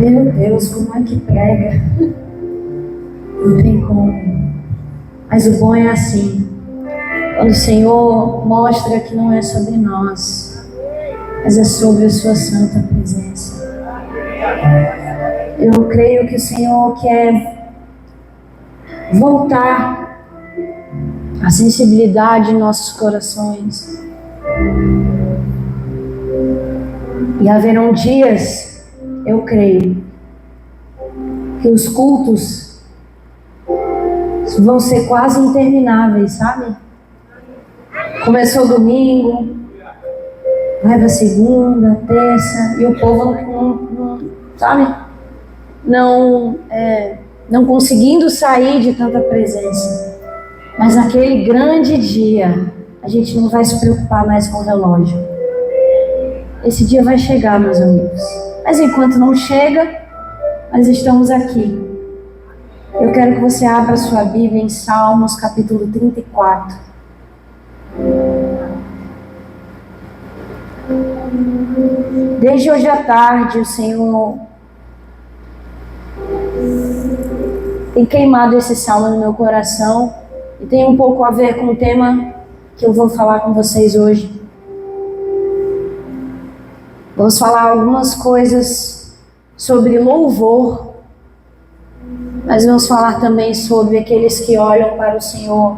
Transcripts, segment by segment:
Meu Deus, como é que prega? Não tem como. Mas o bom é assim. Quando o Senhor mostra que não é sobre nós, mas é sobre a sua santa presença. Eu creio que o Senhor quer voltar a sensibilidade em nossos corações. E haverão dias, eu creio, que os cultos vão ser quase intermináveis, sabe? Começou domingo, vai para segunda, terça, e o povo não conseguindo sair de tanta presença. Mas naquele grande dia, a gente não vai se preocupar mais com o relógio. Esse dia vai chegar, meus amigos. Mas enquanto não chega, nós estamos aqui. Eu quero que você abra sua Bíblia em Salmos, capítulo 34. Desde hoje à tarde, o Senhor tem queimado esse salmo no meu coração e tem um pouco a ver com o tema que eu vou falar com vocês hoje. Vamos falar algumas coisas sobre louvor, mas vamos falar também sobre aqueles que olham para o Senhor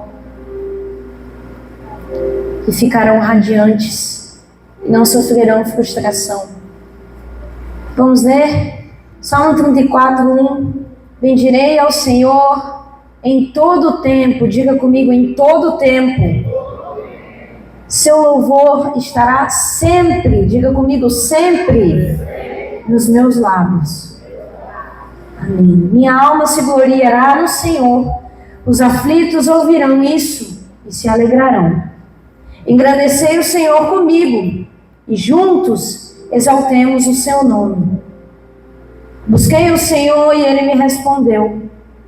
e ficarão radiantes e não sofrerão frustração. Vamos ler? Salmo 34, 1. Bendirei ao Senhor em todo o tempo. Diga comigo, em todo o tempo. Seu louvor estará sempre, diga comigo, sempre nos meus lábios. Amém. Minha alma se gloriará no Senhor. Os aflitos ouvirão isso e se alegrarão. Engrandecei o Senhor comigo e juntos exaltemos o seu nome. Busquei o Senhor e ele me respondeu.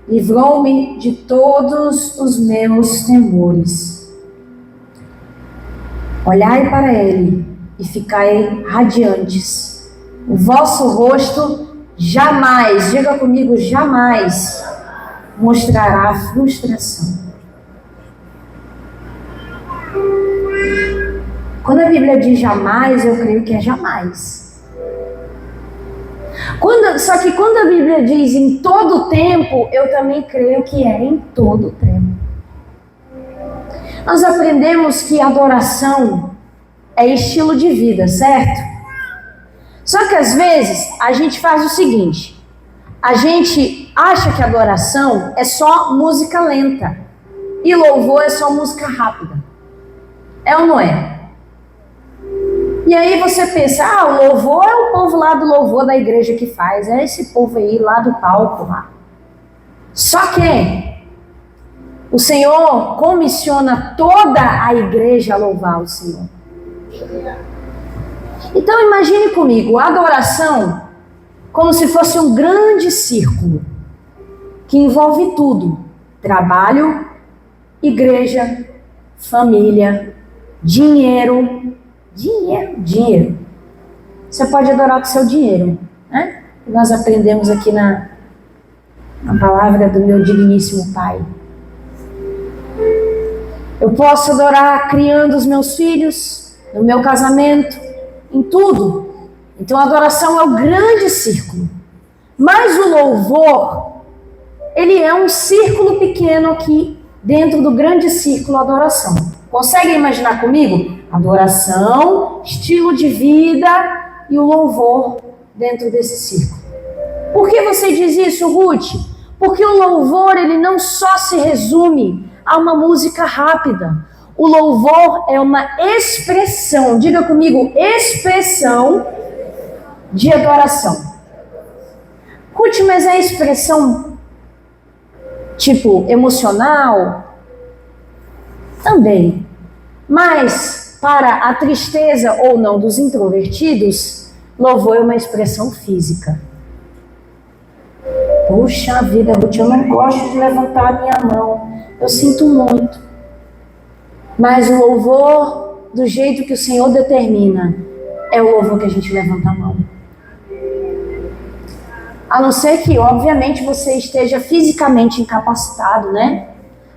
Livrou-me de todos os meus temores. Olhai para ele e ficai radiantes. O vosso rosto jamais, diga comigo, jamais mostrará frustração. Quando a Bíblia diz jamais, eu creio que é jamais. Só que quando a Bíblia diz em todo o tempo, eu também creio que é em todo o tempo. Nós aprendemos que adoração é estilo de vida, certo? Só que às vezes a gente faz o seguinte: a gente acha que adoração é só música lenta e louvor é só música rápida. É ou não é? E aí você pensa, o louvor é o povo lá do louvor da igreja que faz, é esse povo aí lá do palco lá. Só que o Senhor comissiona toda a igreja a louvar o Senhor. Então imagine comigo, a adoração como se fosse um grande círculo que envolve tudo: trabalho, igreja, família, dinheiro. Você pode adorar com seu dinheiro, né? Nós aprendemos aqui na palavra do meu digníssimo Pai. Eu posso adorar criando os meus filhos, no meu casamento, em tudo. Então a adoração é o grande círculo. Mas o louvor, ele é um círculo pequeno aqui dentro do grande círculo adoração. Conseguem imaginar comigo? Adoração, estilo de vida e o louvor dentro desse círculo. Por que você diz isso, Ruth? Porque o louvor, ele não só se resume a uma música rápida. O louvor é uma expressão, diga comigo, expressão de adoração. Ruth, mas é expressão tipo emocional? Também. Mas para a tristeza ou não dos introvertidos, louvor é uma expressão física. Puxa vida, Ruth, eu não gosto de levantar a minha mão. Eu sinto muito. Mas o louvor, do jeito que o Senhor determina, é o louvor que a gente levanta a mão. A não ser que, obviamente, você esteja fisicamente incapacitado, né?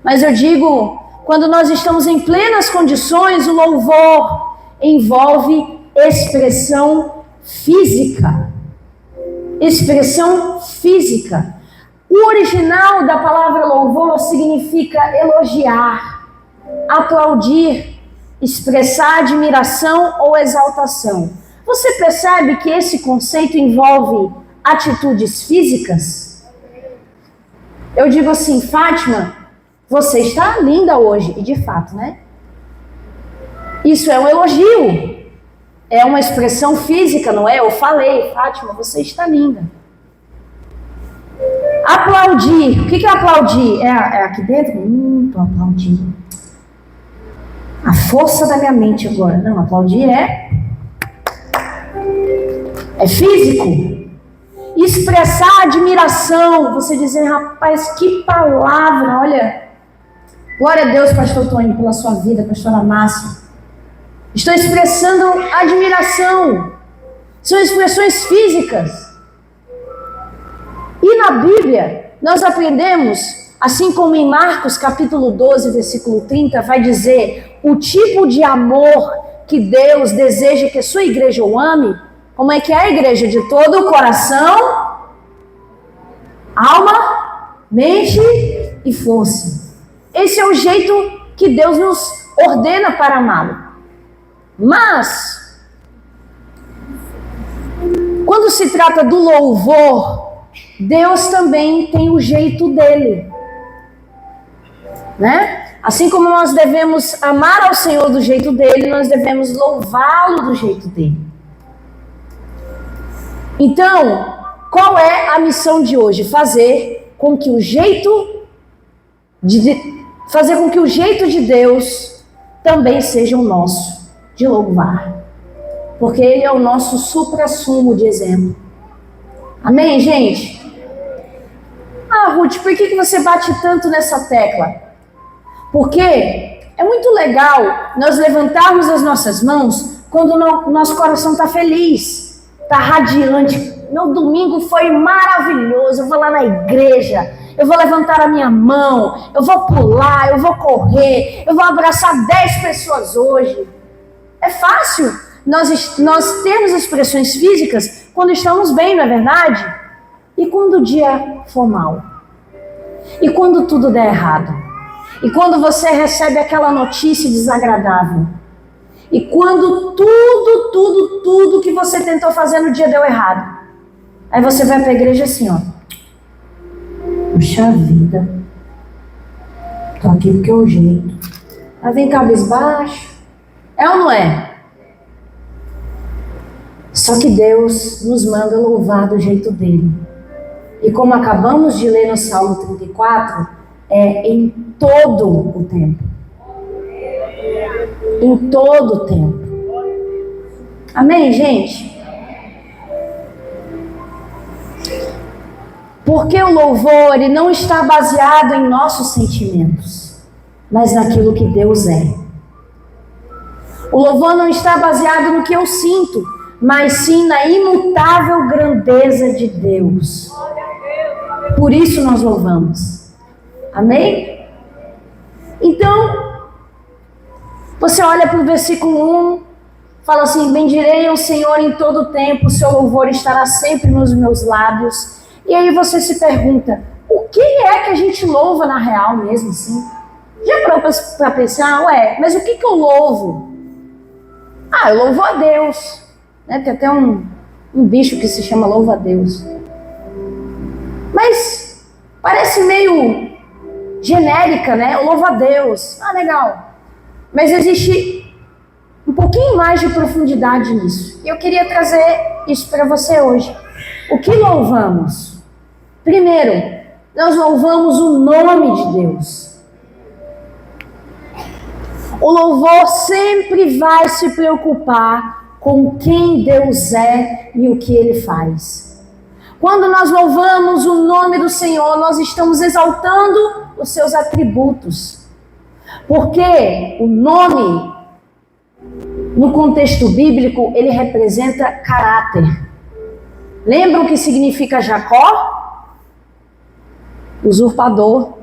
Mas eu digo, quando nós estamos em plenas condições, o louvor envolve expressão física. Expressão física. O original da palavra louvor significa elogiar, aplaudir, expressar admiração ou exaltação. Você percebe que esse conceito envolve atitudes físicas? Eu digo assim, Fátima, você está linda hoje. E de fato, né? Isso é um elogio. É uma expressão física, não é? Eu falei, Fátima, você está linda. Aplaudir. O que é aplaudir? É aqui dentro? Estou aplaudindo. A força da minha mente agora. Não, aplaudir é físico. Expressar admiração. Você dizer, rapaz, que palavra, olha. Glória a Deus, pastor Tony, pela sua vida, pastora Márcia. Estou expressando admiração. São expressões físicas. E na Bíblia, nós aprendemos, assim como em Marcos capítulo 12, versículo 30, vai dizer o tipo de amor que Deus deseja que a sua igreja o ame. Como é que é a igreja? De todo o coração, alma, mente e força. Esse é o jeito que Deus nos ordena para amá-lo. Mas, quando se trata do louvor, Deus também tem o jeito dele, né? Assim como nós devemos amar ao Senhor do jeito dele, nós devemos louvá-lo do jeito dele. Então, qual é a missão de hoje? Fazer com que o jeito de Deus também seja o nosso, de louvar. Porque ele é o nosso suprassumo de exemplo. Amém, gente? Ruth, por que você bate tanto nessa tecla? Porque é muito legal nós levantarmos as nossas mãos quando o nosso coração está feliz, está radiante. Meu domingo foi maravilhoso, eu vou lá na igreja, eu vou levantar a minha mão, eu vou pular, eu vou correr, eu vou abraçar 10 pessoas hoje. É fácil nós termos expressões físicas quando estamos bem, não é verdade? E quando o dia for mal? E quando tudo der errado? E quando você recebe aquela notícia desagradável? E quando tudo que você tentou fazer no dia deu errado? Aí você vai para a igreja assim, ó. Puxa vida. Tô aqui porque é o jeito. Aí vem cabisbaixo. É ou não é? Só que Deus nos manda louvar do jeito dele. E como acabamos de ler no Salmo 34, é em todo o tempo. Em todo o tempo. Amém, gente? Porque o louvor ele não está baseado em nossos sentimentos, mas naquilo que Deus é. O louvor não está baseado no que eu sinto, mas sim na imutável grandeza de Deus. Por isso nós louvamos. Amém? Então, você olha para o versículo 1, fala assim, bendirei ao Senhor em todo o tempo, o seu louvor estará sempre nos meus lábios. E aí você se pergunta, o que é que a gente louva na real mesmo assim? Já parou para pensar, mas o que eu louvo? Eu louvo a Deus. Né? Tem até um bicho que se chama louva a Deus. Mas parece meio genérica, né? Eu louvo a Deus. Legal. Mas existe um pouquinho mais de profundidade nisso. E eu queria trazer isso para você hoje. O que louvamos? Primeiro, nós louvamos o nome de Deus. O louvor sempre vai se preocupar com quem Deus é e o que Ele faz. Quando nós louvamos o nome do Senhor, nós estamos exaltando os seus atributos. Porque o nome, no contexto bíblico, ele representa caráter. Lembram o que significa Jacó? Usurpador.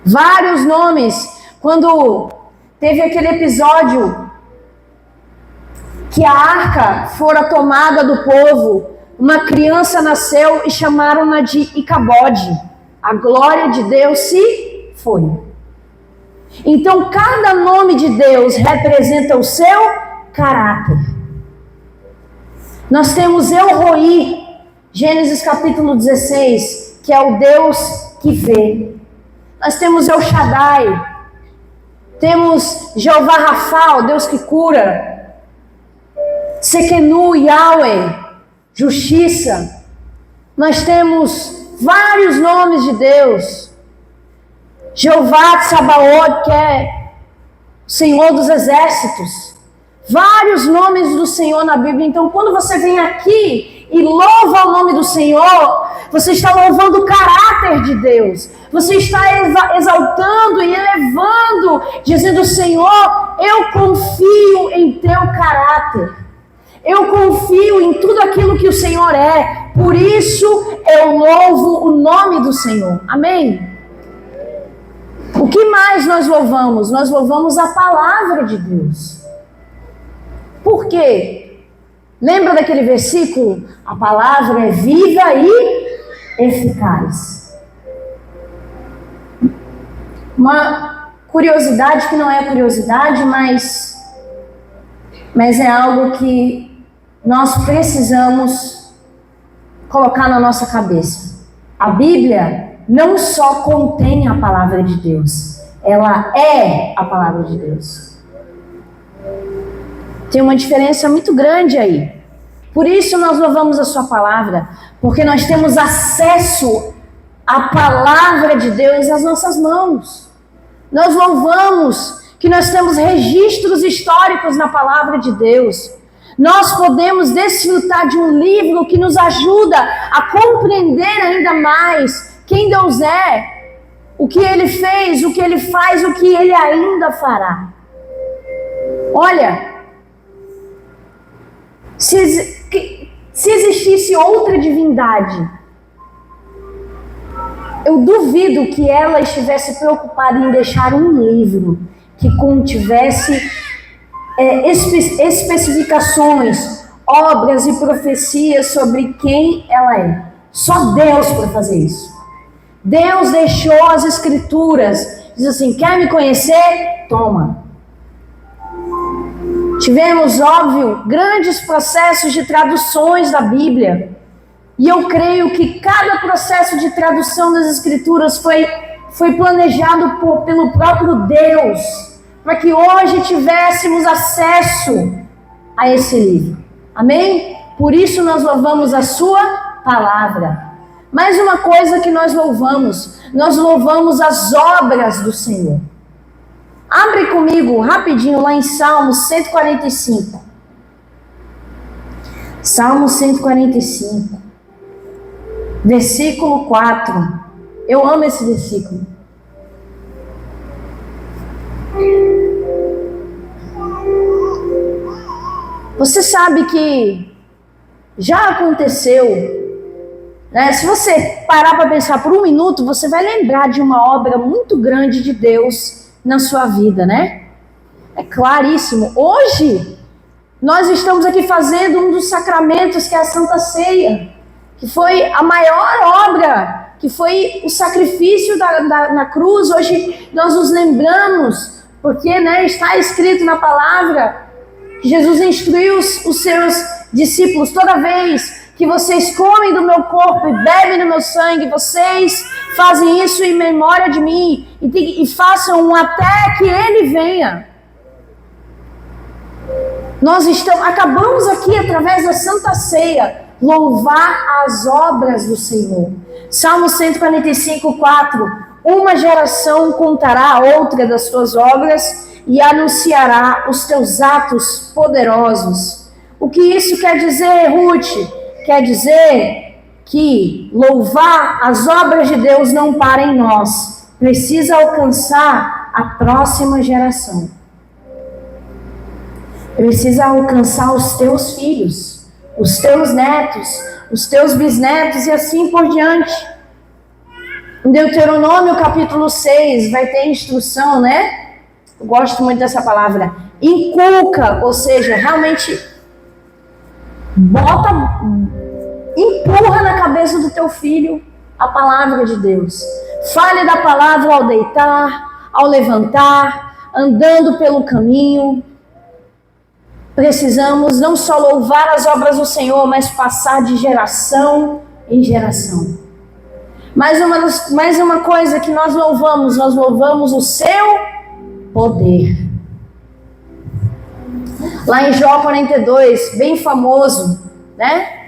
Vários nomes. Quando teve aquele episódio que a arca fora tomada do povo, uma criança nasceu e chamaram-na de Icabode. A glória de Deus se foi. Então, cada nome de Deus representa o seu caráter. Nós temos El Roi, Gênesis capítulo 16, que é o Deus que vê. Nós temos El Shaddai, temos Jeová Rafa, o Deus que cura. Sekenu, Yahweh, justiça. Nós temos vários nomes de Deus. Jeová Tsabaoth, que é o Senhor dos exércitos. Vários nomes do Senhor na Bíblia. Então, quando você vem aqui e louva o nome do Senhor, você está louvando o caráter de Deus. Você está exaltando e elevando, dizendo: Senhor, eu confio em teu caráter. Eu confio em tudo aquilo que o Senhor é. Por isso eu louvo o nome do Senhor. Amém? O que mais nós louvamos? Nós louvamos a palavra de Deus. Por quê? Lembra daquele versículo? A palavra é viva e eficaz. Uma curiosidade que não é curiosidade, mas é algo que nós precisamos colocar na nossa cabeça. A Bíblia não só contém a palavra de Deus, ela é a palavra de Deus. Tem uma diferença muito grande aí. Por isso nós louvamos a sua palavra, porque nós temos acesso à palavra de Deus nas nossas mãos. Nós louvamos que nós temos registros históricos na palavra de Deus. Nós podemos desfrutar de um livro que nos ajuda a compreender ainda mais quem Deus é, o que Ele fez, o que Ele faz, o que Ele ainda fará. Olha, se existisse outra divindade, eu duvido que ela estivesse preocupada em deixar um livro que contivesse especificações, obras e profecias sobre quem ela é. Só Deus para fazer isso. Deus deixou as escrituras. Diz assim: quer me conhecer? Toma. Tivemos, óbvio, grandes processos de traduções da Bíblia. E eu creio que cada processo de tradução das escrituras foi planejado pelo próprio Deus, para que hoje tivéssemos acesso a esse livro. Amém? Por isso nós louvamos a sua palavra. Mais uma coisa que nós louvamos as obras do Senhor. Abre comigo rapidinho lá em Salmos 145. Salmo 145, versículo 4. Eu amo esse versículo. Você sabe que já aconteceu, né? Se você parar para pensar por um minuto, você vai lembrar de uma obra muito grande de Deus na sua vida, né? É claríssimo. Hoje, nós estamos aqui fazendo um dos sacramentos, que é a Santa Ceia, que foi a maior obra, que foi o sacrifício na cruz. Hoje nós nos lembramos, porque, né, está escrito na palavra que Jesus instruiu os seus discípulos: toda vez que vocês comem do meu corpo e bebem do meu sangue, vocês fazem isso em memória de mim, e façam até que Ele venha. Nós acabamos aqui, através da Santa Ceia, louvar as obras do Senhor. Salmo 145, 4. Uma geração contará a outra das tuas obras e anunciará os teus atos poderosos. O que isso quer dizer, Ruth? Quer dizer que louvar as obras de Deus não para em nós. Precisa alcançar a próxima geração. Precisa alcançar os teus filhos, os teus netos, os teus bisnetos e assim por diante. Em Deuteronômio capítulo 6 vai ter instrução, né? Eu gosto muito dessa palavra. Inculca, ou seja, realmente empurra na cabeça do teu filho a palavra de Deus. Fale da palavra ao deitar, ao levantar, andando pelo caminho. Precisamos não só louvar as obras do Senhor, mas passar de geração em geração. Mais uma coisa que nós louvamos o seu poder. Lá em Jó 42, bem famoso, né?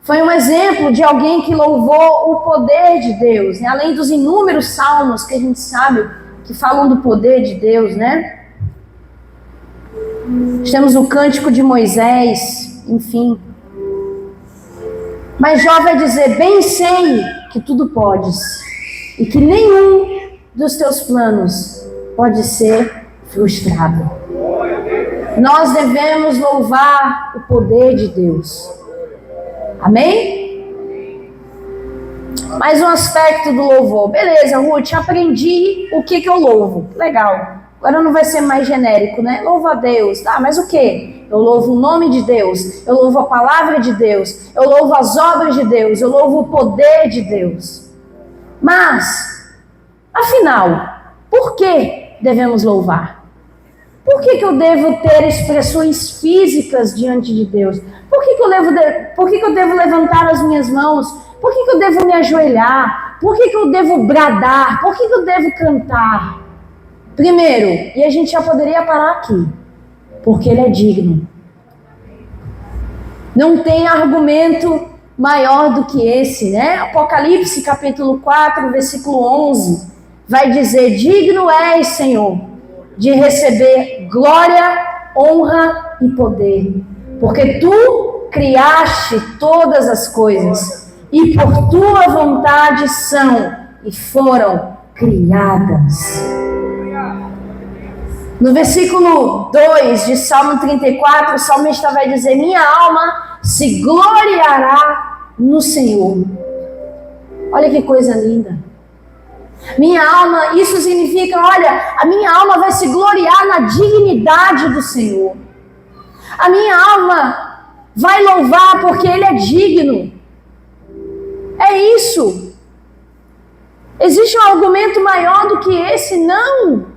Foi um exemplo de alguém que louvou o poder de Deus, né? Além dos inúmeros salmos que a gente sabe que falam do poder de Deus, né? Temos o cântico de Moisés, enfim. Mas Jó vai dizer: bem sei que tudo podes e que nenhum dos teus planos pode ser frustrado. Nós devemos louvar o poder de Deus. Amém? Mais um aspecto do louvor. Beleza, Ruth, aprendi o que eu louvo. Legal. Agora não vai ser mais genérico, né? Louvo a Deus. Tá, mas o quê? Eu louvo o nome de Deus. Eu louvo a palavra de Deus. Eu louvo as obras de Deus. Eu louvo o poder de Deus. Mas, afinal, por que devemos louvar? Por que eu devo ter expressões físicas diante de Deus? Por que eu devo levantar as minhas mãos? Por que eu devo me ajoelhar? Por que eu devo bradar? Por que eu devo cantar? Primeiro, e a gente já poderia parar aqui, porque Ele é digno. Não tem argumento maior do que esse, né? Apocalipse capítulo 4, versículo 11, vai dizer: digno és, Senhor, de receber glória, honra e poder, porque Tu criaste todas as coisas, e por Tua vontade são e foram criadas. No versículo 2 de Salmo 34, o salmista vai dizer: minha alma se gloriará no Senhor. Olha que coisa linda. Minha alma, isso significa, olha, a minha alma vai se gloriar na dignidade do Senhor. A minha alma vai louvar porque Ele é digno. É isso. Existe um argumento maior do que esse? Não.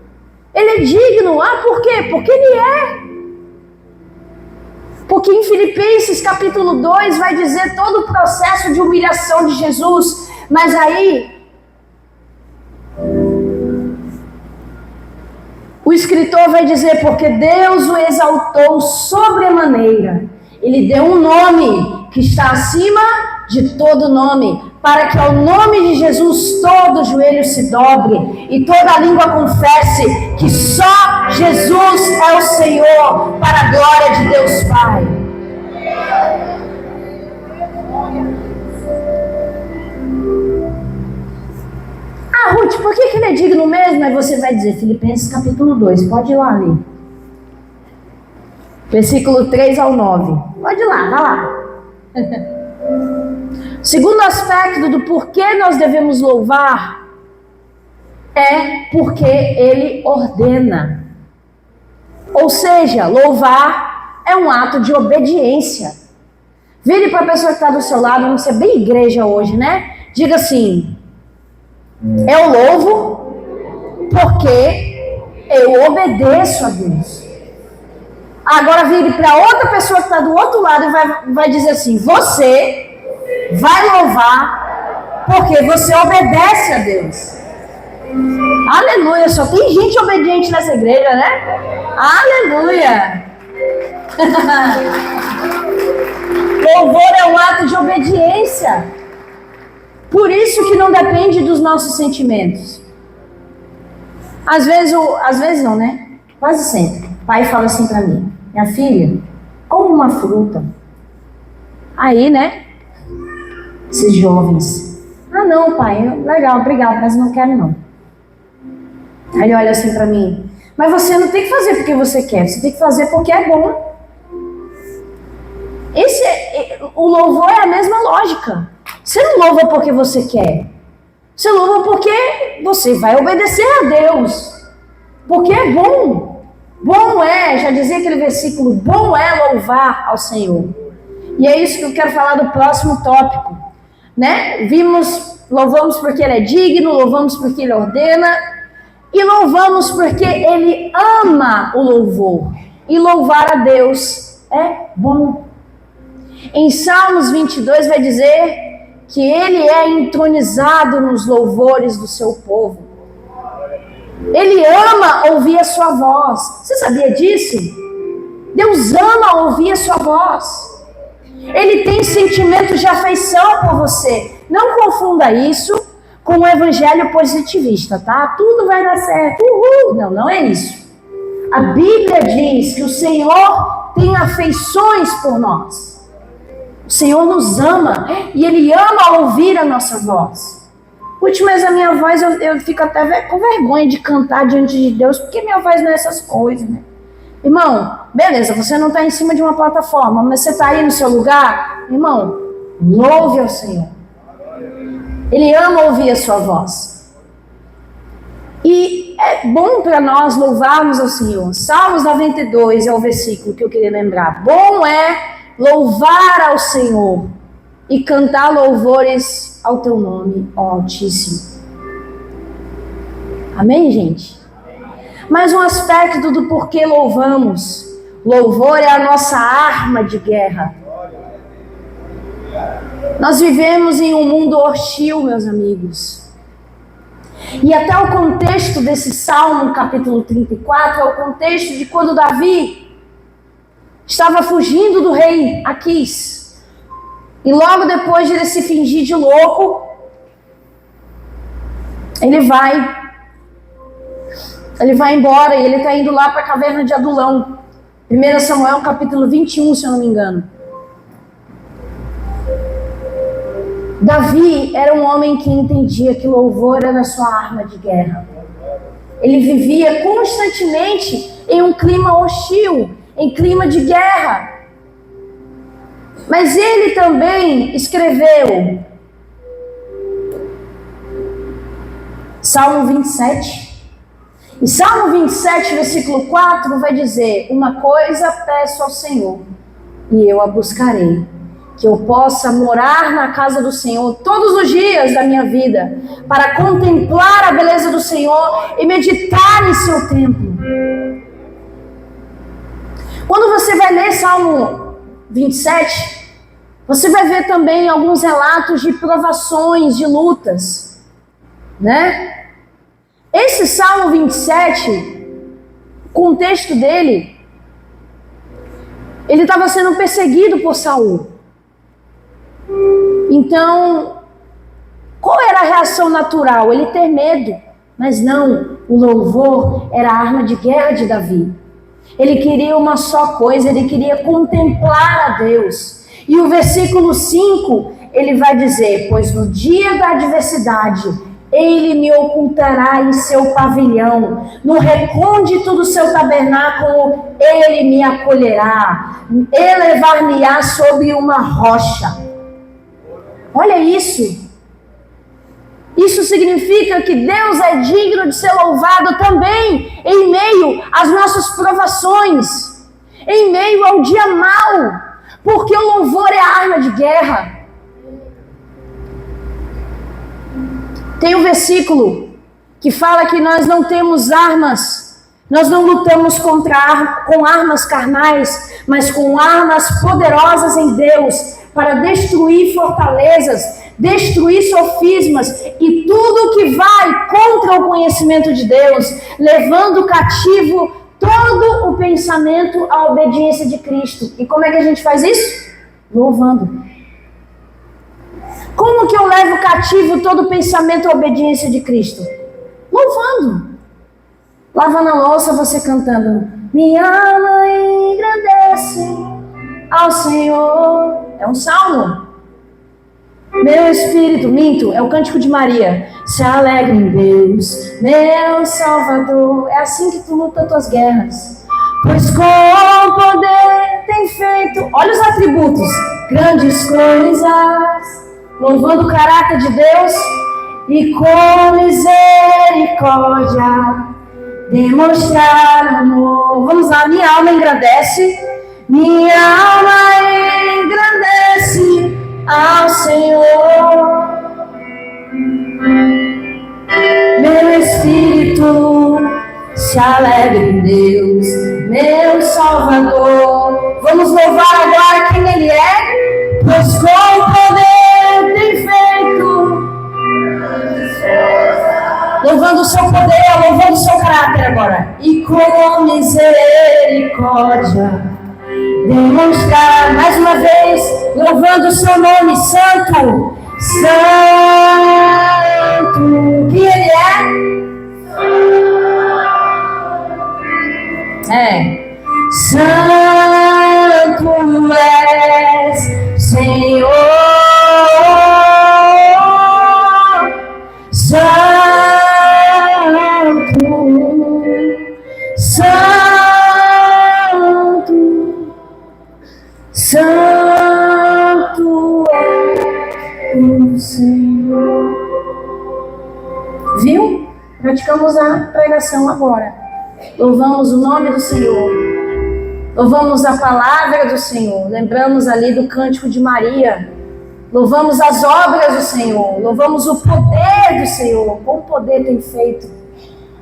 Ele é digno. Ah, por quê? Porque Ele é. Porque em Filipenses capítulo 2 vai dizer todo o processo de humilhação de Jesus. Mas aí o escritor vai dizer: porque Deus o exaltou sobremaneira. Ele deu um nome que está acima de todo nome, para que ao nome de Jesus todo joelho se dobre e toda língua confesse que só Jesus é o Senhor, para a glória de Deus Pai. Ah, Ruth, por que Ele é digno mesmo? Aí você vai dizer Filipenses capítulo 2, pode ir lá ler. Versículo 3 ao 9. Pode ir lá, vai lá. Segundo aspecto do porquê nós devemos louvar é porque Ele ordena. Ou seja, louvar é um ato de obediência. Vire para a pessoa que está do seu lado, vamos ser bem igreja hoje, né? Diga assim: eu louvo porque eu obedeço a Deus. Agora vire para outra pessoa que está do outro lado e vai dizer assim: você vai louvar porque você obedece a Deus. Aleluia, só tem gente obediente nessa igreja, né? Aleluia. Louvor é um ato de obediência. Por isso que não depende dos nossos sentimentos. Às vezes não, né? Quase sempre. O pai fala assim para mim: minha filha, come uma fruta. Aí, né? Esses jovens: ah, não, pai, legal, obrigado, mas não quero não. Aí ele olha assim para mim: mas você não tem que fazer porque você quer, você tem que fazer porque é bom. O louvor é a mesma lógica. Você não louva porque você quer. Você louva porque você vai obedecer a Deus. Porque é bom. Bom é, já dizia aquele versículo, bom é louvar ao Senhor. E é isso que eu quero falar do próximo tópico. Né? Louvamos porque Ele é digno, louvamos porque Ele ordena. E louvamos porque Ele ama o louvor. E louvar a Deus é bom. Em Salmos 22 vai dizer que Ele é entronizado nos louvores do seu povo. Ele ama ouvir a sua voz. Você sabia disso? Deus ama ouvir a sua voz. Ele tem sentimento de afeição por você. Não confunda isso com o evangelho positivista, tá? Tudo vai dar certo. Uhul. Não, não é isso. A Bíblia diz que o Senhor tem afeições por nós. O Senhor nos ama e Ele ama ouvir a nossa voz. Mas a minha voz, eu fico até com vergonha de cantar diante de Deus, porque minha voz não é essas coisas, né? Irmão, beleza, você não está em cima de uma plataforma, mas você está aí no seu lugar, irmão, louve ao Senhor. Ele ama ouvir a sua voz. E é bom para nós louvarmos ao Senhor. Salmos 92 é o versículo que eu queria lembrar. Bom é louvar ao Senhor e cantar louvores ao teu nome, ó Altíssimo. Amém, gente? Mais um aspecto do porquê louvamos. Louvor é a nossa arma de guerra. Nós vivemos em um mundo hostil, meus amigos. E até o contexto desse Salmo, capítulo 34, é o contexto de quando Davi estava fugindo do rei Aquis. E logo depois de ele se fingir de louco, ele vai embora e ele está indo lá para a caverna de Adulão. 1 Samuel capítulo 21, se eu não me engano. Davi era um homem que entendia que louvor era a sua arma de guerra. Ele vivia constantemente em um clima hostil, em clima de guerra. Mas ele também escreveu Salmo 27. E Salmo 27, versículo 4, vai dizer: uma coisa peço ao Senhor, e eu a buscarei, que eu possa morar na casa do Senhor todos os dias da minha vida, para contemplar a beleza do Senhor e meditar em seu templo. Quando você vai ler Salmo 27, você vai ver também alguns relatos de provações, de lutas, né? Esse Salmo 27, o contexto dele, ele estava sendo perseguido por Saul. Então, qual era a reação natural? Ele ter medo. Mas não, o louvor era a arma de guerra de Davi. Ele queria uma só coisa, ele queria contemplar a Deus. E o versículo 5, ele vai dizer: pois no dia da adversidade, Ele me ocultará em seu pavilhão, no recôndito do seu tabernáculo, Ele me acolherá, elevar-me-á sobre uma rocha. Olha isso. Isso significa que Deus é digno de ser louvado também em meio às nossas provações, em meio ao dia mau, porque o louvor é a arma de guerra. Tem um versículo que fala que nós não temos armas, nós não lutamos com armas carnais, mas com armas poderosas em Deus, para destruir fortalezas, destruir sofismas e tudo que vai contra o conhecimento de Deus, levando cativo todo o pensamento à obediência de Cristo. E como é que a gente faz isso? Louvando. Como que eu levo cativo todo o pensamento à obediência de Cristo? Louvando. Lavando a louça, você cantando: minha alma engrandece ao Senhor. É um salmo. Meu espírito, minto, é o cântico de Maria. Se alegra em Deus, meu Salvador. É assim que tu luta as tuas guerras. Pois com poder tem feito, olha os atributos, grandes coisas, louvando o caráter de Deus, e com misericórdia demonstrar amor. Vamos lá, minha alma engrandece ao Senhor. Meu espírito se alegra em Deus, meu Salvador. Vamos louvar agora quem Ele é, pois com poder tem feito. Louvando o seu poder, louvando o seu caráter agora. E com misericórdia demonstrar, mais uma vez, louvando o seu nome, santo, santo. Quem Ele é? Santo és, Senhor, santo, santo, santo é o Senhor. Viu? Praticamos a pregação agora. Louvamos o nome do Senhor. Louvamos a palavra do Senhor. Lembramos ali do cântico de Maria. Louvamos as obras do Senhor. Louvamos o poder do Senhor. Com poder tem feito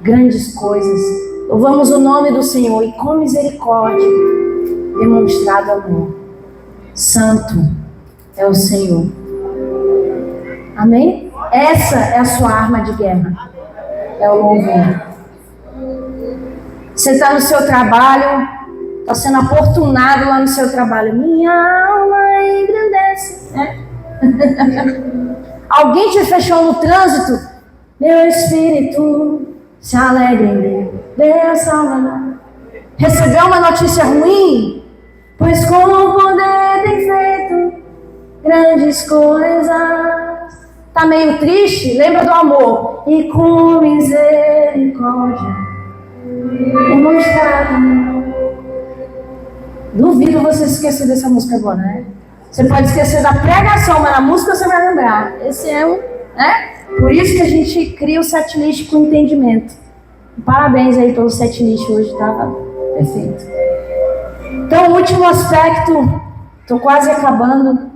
grandes coisas. Louvamos o nome do Senhor e com misericórdia demonstrado amor. Santo é o Senhor. Amém? Essa é a sua arma de guerra. É o louvor. Você está no seu trabalho, está sendo aportunado lá no seu trabalho. Minha alma engrandece. Alguém te fechou no trânsito. Meu espírito se alegra em Deus. Deus Salvador. Recebeu uma notícia ruim? Pois com o poder tem feito grandes coisas. Está meio triste? Lembra do amor. E com misericórdia demonstrado. Duvido você esquecer dessa música agora, né? Você pode esquecer da pregação, mas na música você vai lembrar. Esse é um, né? Por isso que a gente cria o setlist com entendimento. Parabéns aí pelo setlist hoje, estava perfeito. Então, o último aspecto, estou quase acabando.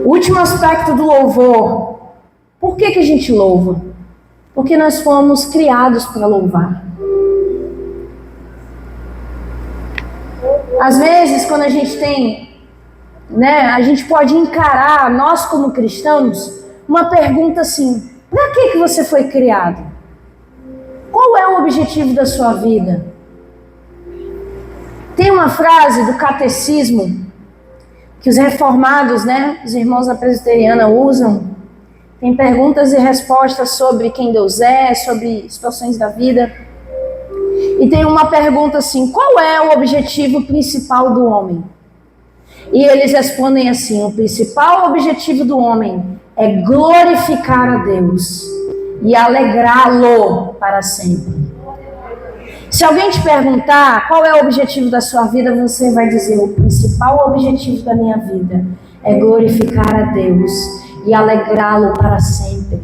O último aspecto do louvor. Por que a gente louva? Porque nós fomos criados para louvar. Às vezes, quando a gente tem, né, a gente pode encarar, nós como cristãos, uma pergunta assim: para que você foi criado? Qual é o objetivo da sua vida? Tem uma frase do catecismo que os reformados, né, os irmãos da presbiteriana usam. Tem perguntas e respostas sobre quem Deus é, sobre situações da vida. E tem uma pergunta assim: qual é o objetivo principal do homem? E eles respondem assim: o principal objetivo do homem é glorificar a Deus e alegrá-lo para sempre. Se alguém te perguntar qual é o objetivo da sua vida, você vai dizer: o principal objetivo da minha vida é glorificar a Deus e alegrá-lo para sempre.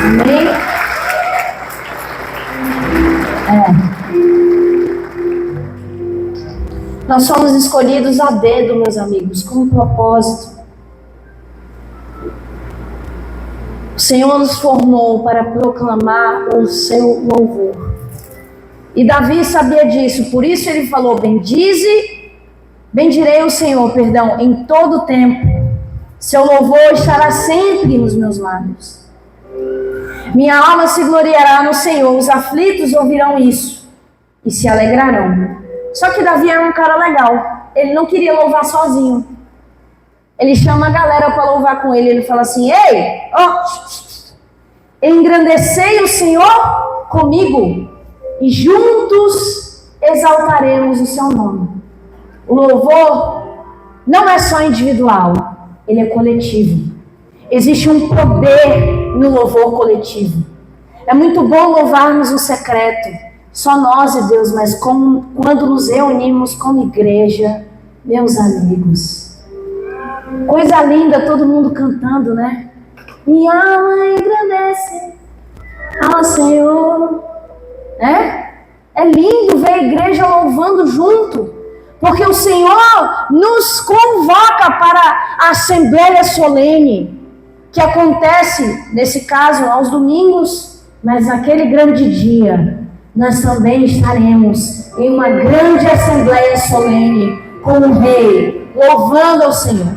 Amém? Nós somos escolhidos a dedo, meus amigos, com um propósito. O Senhor nos formou para proclamar o seu louvor. E Davi sabia disso, por isso ele falou: bendirei o Senhor, em todo o tempo. Seu louvor estará sempre nos meus lábios. Minha alma se gloriará no Senhor, os aflitos ouvirão isso e se alegrarão. Só que Davi era um cara legal, ele não queria louvar sozinho. Ele chama a galera para louvar com ele, ele fala assim: ei, engrandecei o Senhor comigo e juntos exaltaremos o seu nome. O louvor não é só individual, ele é coletivo. Existe um poder no louvor coletivo. É muito bom louvarmos no secreto, só nós e Deus, mas quando nos reunimos como igreja, meus amigos. Coisa linda, todo mundo cantando, né? Minha alma engrandece ao Senhor. É lindo ver a igreja louvando junto, porque o Senhor nos convoca para a Assembleia Solene, que acontece, nesse caso, aos domingos, mas naquele grande dia, nós também estaremos em uma grande Assembleia Solene, com o Rei, louvando ao Senhor.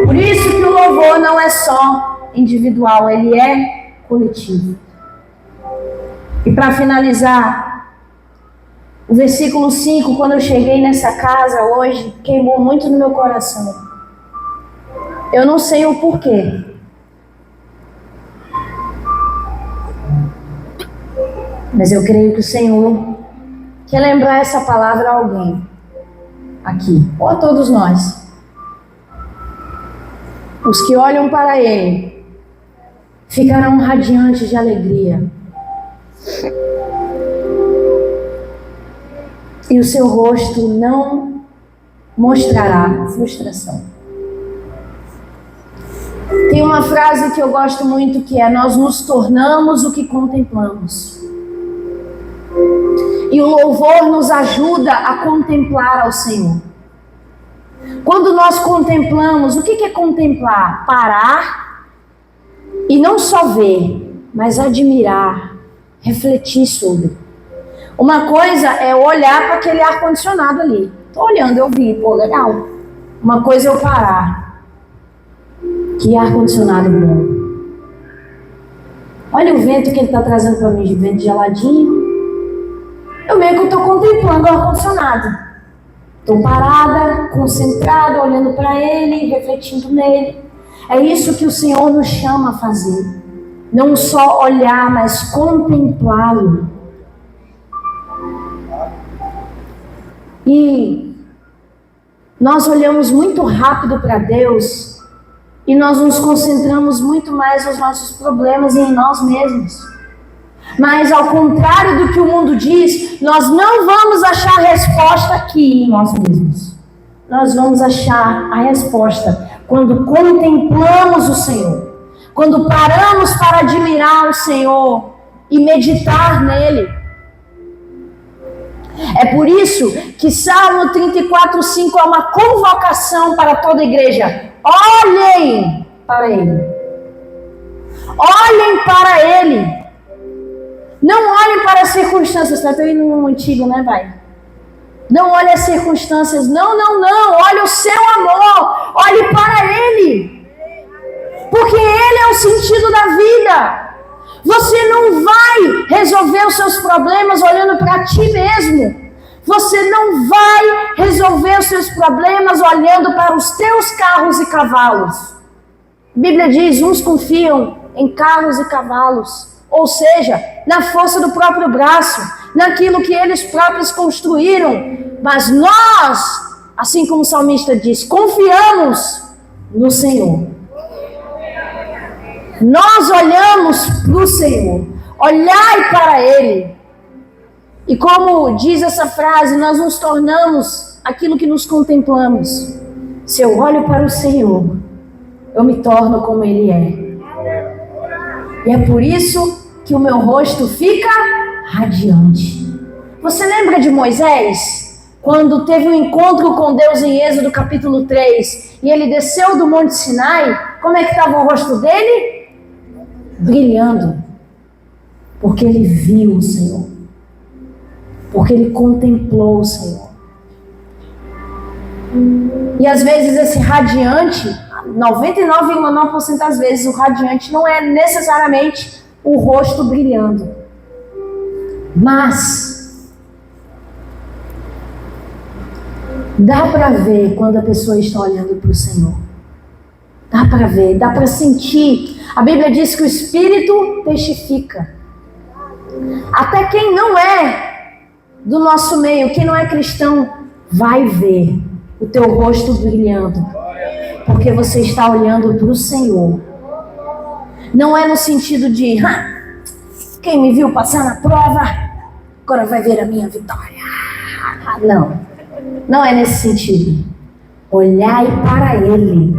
Por isso que o louvor não é só individual, ele é coletivo. E para finalizar, o versículo 5, quando eu cheguei nessa casa hoje, queimou muito no meu coração. Eu não sei o porquê. Mas eu creio que o Senhor quer lembrar essa palavra a alguém aqui, ou a todos nós. Os que olham para Ele ficarão radiantes de alegria. E o seu rosto não mostrará frustração. Tem uma frase que eu gosto muito que é: nós nos tornamos o que contemplamos. E o louvor nos ajuda a contemplar ao Senhor. Quando nós contemplamos, o que é contemplar? Parar e não só ver, mas admirar, refletir sobre. Uma coisa é olhar para aquele ar-condicionado ali. Estou olhando, eu vi, pô, legal. Uma coisa é eu parar. Que ar-condicionado bom. Olha o vento que ele está trazendo para mim, de vento geladinho. Eu meio que estou contemplando o ar-condicionado. Estou parada, concentrada, olhando para ele, refletindo nele. É isso que o Senhor nos chama a fazer. Não só olhar, mas contemplá-lo. E nós olhamos muito rápido para Deus e nós nos concentramos muito mais nos nossos problemas e em nós mesmos. Mas ao contrário do que o mundo diz, nós não vamos achar a resposta aqui em nós mesmos. Nós vamos achar a resposta quando contemplamos o Senhor. Quando paramos para admirar o Senhor e meditar nele. É por isso que Salmo 34:5 é uma convocação para toda a igreja. Olhem para ele. Olhem para ele. Não olhem para as circunstâncias. Está indo no antigo, né, vai? Não olhe as circunstâncias. Não. Olhe o seu amor. Olhe para ele. Porque ele é o sentido da vida. Você não vai resolver os seus problemas olhando para ti mesmo. Você não vai resolver os seus problemas olhando para os teus carros e cavalos. A Bíblia diz, uns confiam em carros e cavalos. Ou seja, na força do próprio braço, naquilo que eles próprios construíram. Mas nós, assim como o salmista diz, confiamos no Senhor. Nós olhamos para o Senhor, olhai para Ele. E como diz essa frase, nós nos tornamos aquilo que nos contemplamos. Se eu olho para o Senhor, eu me torno como Ele é. E é por isso que o meu rosto fica radiante. Você lembra de Moisés? Quando teve um encontro com Deus em Êxodo capítulo 3, e ele desceu do Monte Sinai, como é que estava o rosto dele? Brilhando, porque ele viu o Senhor, porque ele contemplou o Senhor. E às vezes esse radiante, 99,9% das vezes o radiante não é necessariamente o rosto brilhando, mas dá para ver quando a pessoa está olhando para o Senhor. Dá para ver, dá para sentir. A Bíblia diz que o Espírito testifica. Até quem não é do nosso meio, quem não é cristão, vai ver o teu rosto brilhando. Porque você está olhando para o Senhor. Não é no sentido de, Quem me viu passar na prova, agora vai ver a minha vitória. Não, não é nesse sentido. Olhai para Ele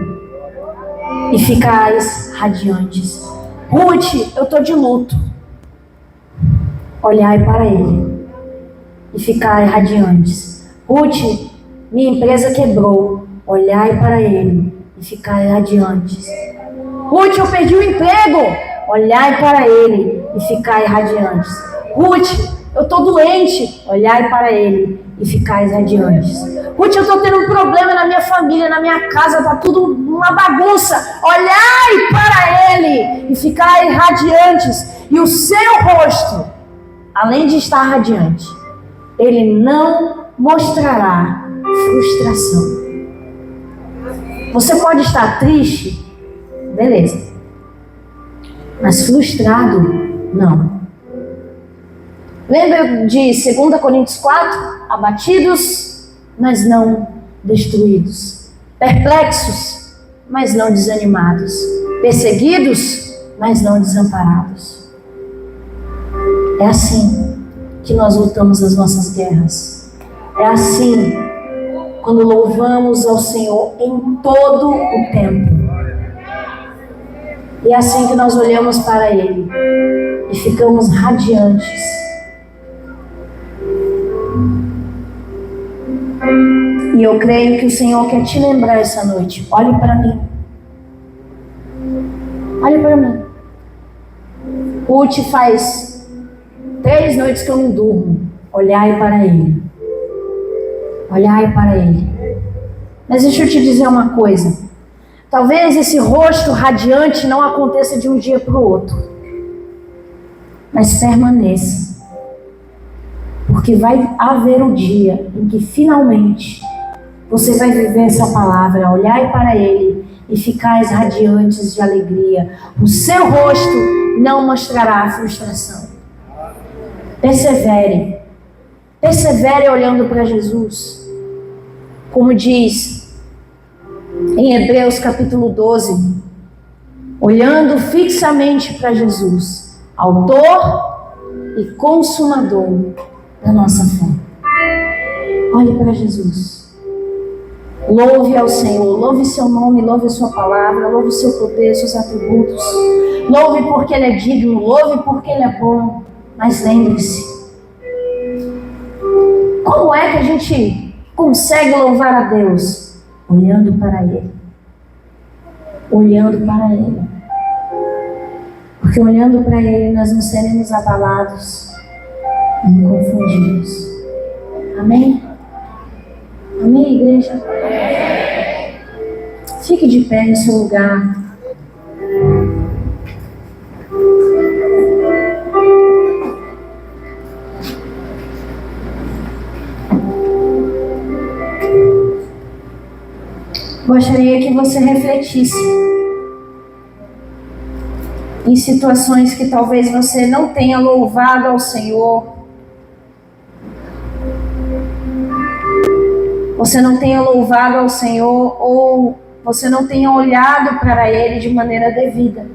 e ficais radiantes. Ruth, eu estou de luto. Olhai para Ele e ficai radiantes. Ruth, minha empresa quebrou. Olhai para Ele e ficai radiantes. Ruth, eu perdi o emprego. Olhai para Ele e ficai radiantes. Ruth, eu estou doente. Olhai para Ele e ficai radiantes. Ruth, eu estou tendo um problema na minha família, na minha casa, está tudo uma bagunça. Olhai para Ele e ficai radiantes. E o seu rosto, além de estar radiante, Ele não mostrará frustração. Você pode estar triste, beleza. Mas frustrado, não. Lembra de 2 Coríntios 4? Abatidos, mas não destruídos. Perplexos, mas não desanimados. Perseguidos, mas não desamparados. É assim que nós lutamos as nossas guerras. É assim quando louvamos ao Senhor em todo o tempo. E é assim que nós olhamos para Ele e ficamos radiantes. E eu creio que o Senhor quer te lembrar essa noite. Olhe para mim. Olhe para mim. Ruth, faz 3 noites que eu não durmo. Olhai para Ele. Olhai para Ele. Mas deixa eu te dizer uma coisa. Talvez esse rosto radiante não aconteça de um dia para o outro. Mas permaneça. Porque vai haver um dia em que finalmente você vai viver essa palavra. Olhai para Ele e ficais radiantes de alegria. O seu rosto não mostrará frustração. Persevere. Persevere olhando para Jesus. Como diz em Hebreus capítulo 12, olhando fixamente para Jesus, autor e consumador da nossa fé. Olhe para Jesus. Louve ao Senhor, louve seu nome, louve a sua palavra, louve o seu poder, seus atributos. Louve porque Ele é digno, louve porque Ele é bom. Mas lembre-se, como é que a gente consegue louvar a Deus? Olhando para Ele. Olhando para Ele. Porque olhando para Ele nós não seremos abalados nem confundidos. Amém? Amém, igreja? Fique de pé no seu lugar. Gostaria que você refletisse em situações que talvez você não tenha louvado ao Senhor, você não tenha louvado ao Senhor ou você não tenha olhado para Ele de maneira devida.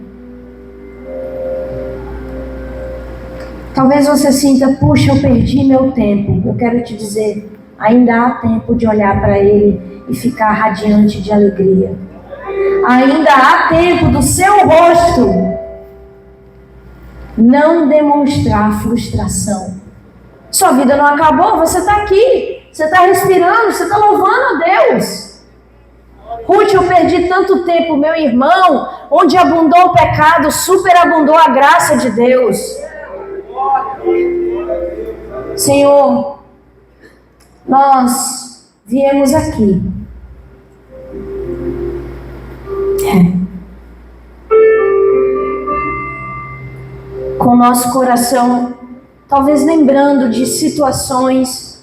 Talvez você sinta, puxa, eu perdi meu tempo. Eu quero te dizer, ainda há tempo de olhar para Ele e ficar radiante de alegria. Ainda há tempo do seu rosto não demonstrar frustração. Sua vida não acabou, você está aqui, você está respirando, você está louvando a Deus. Ruth, eu perdi tanto tempo, meu irmão, onde abundou o pecado, superabundou a graça de Deus. Senhor, nós viemos aqui. Com o nosso coração, talvez lembrando de situações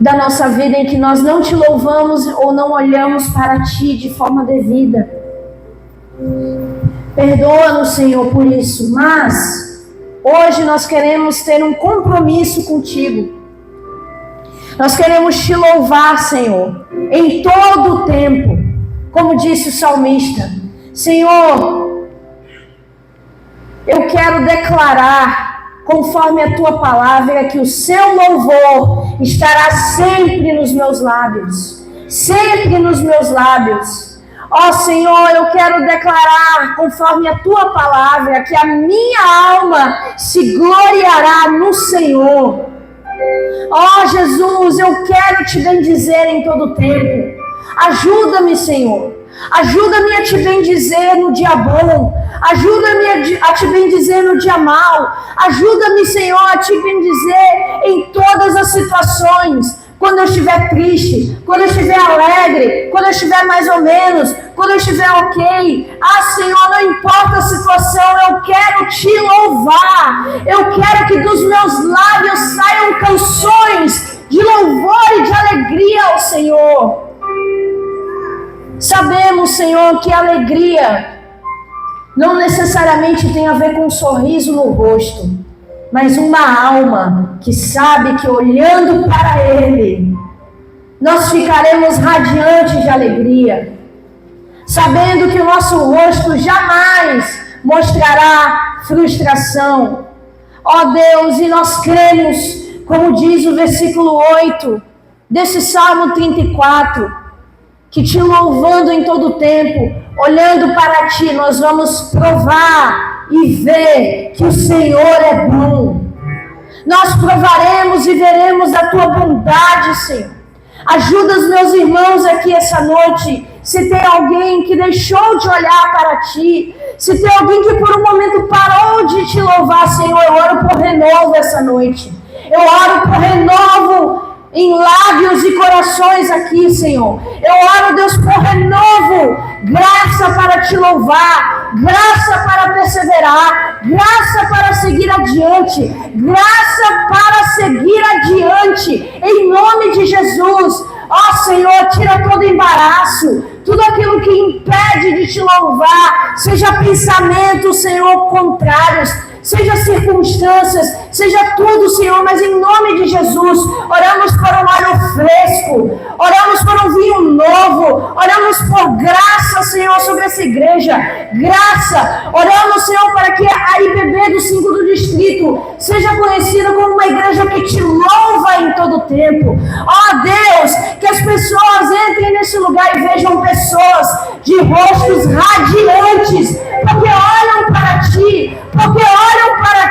da nossa vida em que nós não te louvamos ou não olhamos para ti de forma devida. Perdoa-nos, Senhor, por isso, mas hoje nós queremos ter um compromisso contigo. Nós queremos te louvar, Senhor, em todo o tempo, como disse o salmista. Senhor, Eu quero declarar, conforme a tua palavra, que o seu louvor estará sempre nos meus lábios. Sempre nos meus lábios. Ó Senhor, eu quero declarar, conforme a tua palavra, que a minha alma se gloriará no Senhor. Ó Jesus, eu quero te bendizer em todo o tempo. Ajuda-me, Senhor. Ajuda-me a te bendizer no dia bom. Ajuda-me a te bendizer no dia mau. Ajuda-me, Senhor, a te bendizer em todas as situações. Quando eu estiver triste, quando eu estiver alegre, quando eu estiver mais ou menos, quando eu estiver ok. Ah, Senhor, não importa a situação, eu quero te louvar. Eu quero que dos meus lábios saiam canções de louvor e de alegria ao Senhor. Sabemos, Senhor, que a alegria não necessariamente tem a ver com um sorriso no rosto, mas uma alma que sabe que olhando para Ele, nós ficaremos radiantes de alegria, sabendo que o nosso rosto jamais mostrará frustração. Ó Deus, e nós cremos, como diz o versículo 8 desse Salmo 34, que te louvando em todo o tempo, olhando para ti, nós vamos provar e ver que o Senhor é bom. Nós provaremos e veremos a tua bondade, Senhor. Ajuda os meus irmãos aqui essa noite. Se tem alguém que deixou de olhar para ti, se tem alguém que por um momento parou de te louvar, Senhor, eu oro por renovo essa noite. Eu oro por renovo em lábios e corações aqui, Senhor. Eu oro, Deus, por renovo, graça para te louvar, graça para perseverar, graça para seguir adiante, graça para seguir adiante, em nome de Jesus. Ó Senhor, tira todo embaraço, tudo aquilo que impede de te louvar, seja pensamentos, Senhor, contrários, seja circunstâncias, seja tudo, Senhor, mas em nome de Jesus, oramos por um óleo fresco, oramos por um vinho novo, oramos por graça, Senhor, sobre essa igreja, graça, oramos, Senhor, para que a IBB do 5 do Distrito seja conhecida como uma igreja que te louva em todo o tempo. Ó Deus, que as pessoas entrem nesse lugar e vejam pessoas de rostos radiantes, porque olham para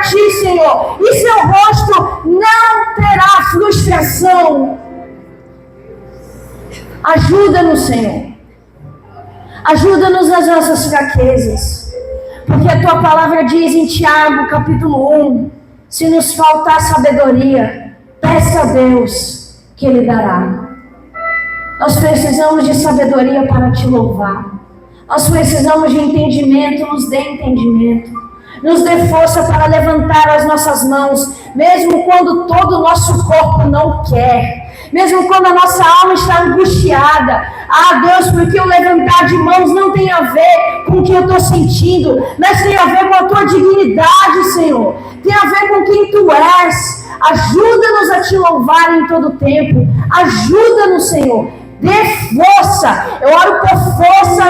ti, Senhor, e seu rosto não terá frustração. Ajuda-nos, Senhor. Ajuda-nos nas nossas fraquezas, porque a tua palavra diz em Tiago, capítulo 1, se nos faltar sabedoria, peça a Deus que Ele dará. Nós precisamos de sabedoria para te louvar. Nós precisamos de entendimento, nos dê entendimento. Nos dê força para levantar as nossas mãos, mesmo quando todo o nosso corpo não quer, mesmo quando a nossa alma está angustiada. Ah, Deus, porque o levantar de mãos não tem a ver com o que eu estou sentindo, mas tem a ver com a tua dignidade, Senhor. Tem a ver com quem tu és. Ajuda-nos a te louvar em todo o tempo. Ajuda-nos, Senhor. Dê força. Eu oro por força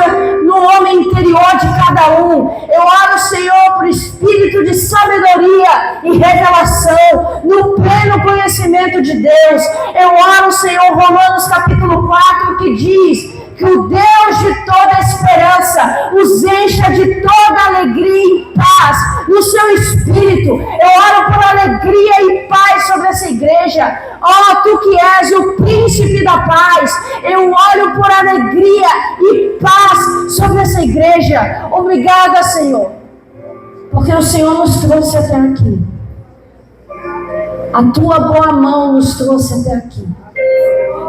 no homem interior de cada um. Eu oro, Senhor, por espírito de sabedoria e revelação, no pleno conhecimento de Deus. Eu oro, Senhor, Romanos capítulo 4, que diz que o Deus de toda esperança os encha de toda alegria e paz no seu espírito. Eu oro por alegria e paz sobre essa igreja. Ó, tu que és o príncipe da paz, eu oro por alegria e paz sobre essa igreja. Obrigada, Senhor, porque o Senhor nos trouxe até aqui. A tua boa mão nos trouxe até aqui.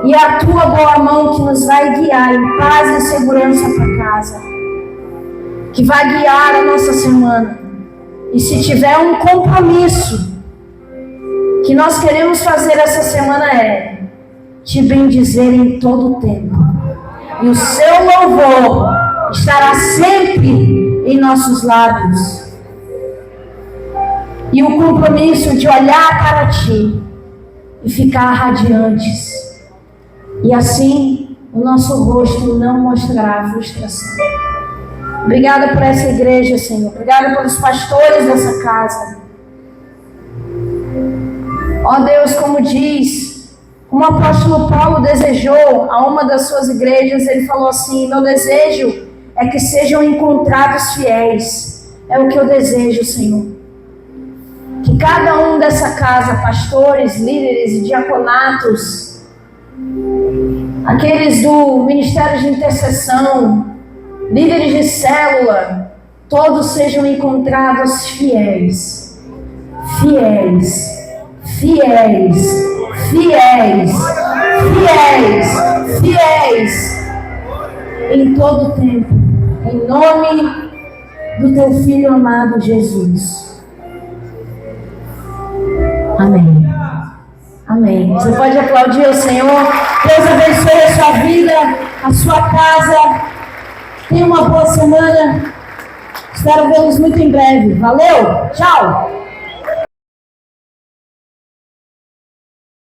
E é a tua boa mão que nos vai guiar em paz e segurança para casa, que vai guiar a nossa semana. E se tiver um compromisso que nós queremos fazer essa semana, é te bendizer em todo o tempo, e o seu louvor estará sempre em nossos lábios, e o compromisso de olhar para ti e ficar radiantes. E assim, o nosso rosto não mostrará frustração. Obrigada por essa igreja, Senhor. Obrigada pelos pastores dessa casa. Ó Deus, como o apóstolo Paulo desejou a uma das suas igrejas, ele falou assim: meu desejo é que sejam encontrados fiéis. É o que eu desejo, Senhor. Que cada um dessa casa, pastores, líderes e diaconatos, aqueles do Ministério de Intercessão, líderes de célula, todos sejam encontrados fiéis. Fiéis. Fiéis. Fiéis. Fiéis. Fiéis. Em todo o tempo. Em nome do teu Filho amado Jesus. Amém. Amém. Você pode aplaudir o Senhor. Deus abençoe a sua vida, a sua casa. Tenha uma boa semana. Espero vê-los muito em breve. Valeu. Tchau.